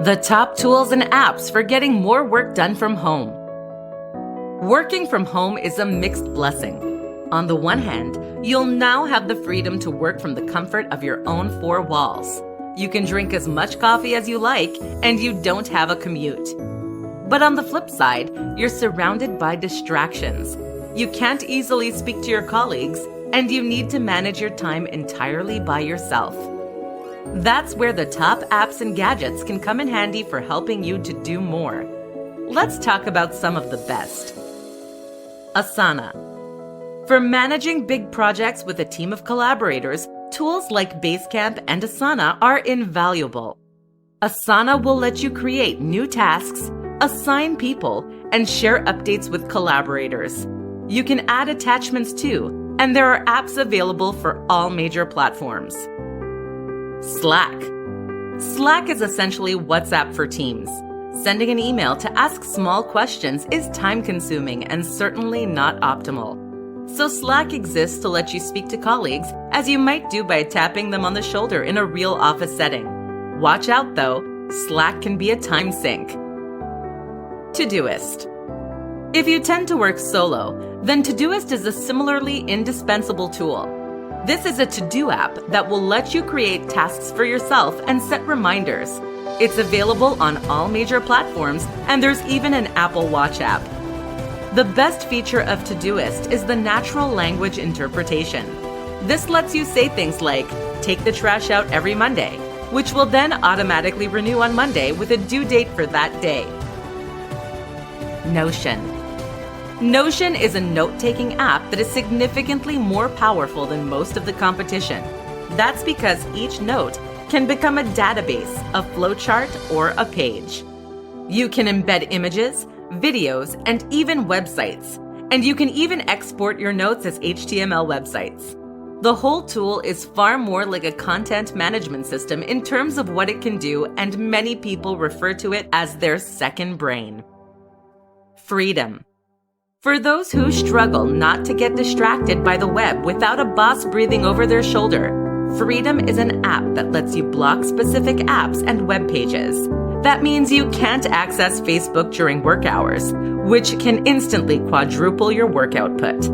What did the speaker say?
The top tools and apps for getting more work done from home. Working from home is a mixed blessing. On the one hand, you'll now have the freedom to work from the comfort of your own four walls. You can drink as much coffee as you like, and you don't have a commute. But on the flip side, you're surrounded by distractions. You can't easily speak to your colleagues, and you need to manage your time entirely by yourself. That's where the top apps and gadgets can come in handy for helping you to do more. Let's talk about some of the best. Asana. For managing big projects with a team of collaborators, tools like Basecamp and Asana are invaluable. Asana will let you create new tasks, assign people, and share updates with collaborators. You can add attachments too, and there are apps available for all major platforms. Slack. Slack is essentially WhatsApp for teams. Sending an email to ask small questions is time-consuming and certainly not optimal. So Slack exists to let you speak to colleagues as you might do by tapping them on the shoulder in a real office setting. Watch out though, Slack can be a time sink. Todoist. If you tend to work solo, then Todoist is a similarly indispensable tool. This is a to-do app that will let you create tasks for yourself and set reminders. It's available on all major platforms, and there's even an Apple Watch app. The best feature of Todoist is the natural language interpretation. This lets you say things like, take the trash out every Monday, which will then automatically renew on Monday with a due date for that day. Notion. Notion is a note-taking app that is significantly more powerful than most of the competition. That's because each note can become a database, a flowchart, or a page. You can embed images, videos, and even websites. And you can even export your notes as HTML websites. The whole tool is far more like a content management system in terms of what it can do, and many people refer to it as their second brain. Freedom. For those who struggle not to get distracted by the web without a boss breathing over their shoulder, Freedom is an app that lets you block specific apps and web pages. That means you can't access Facebook during work hours, which can instantly quadruple your work output.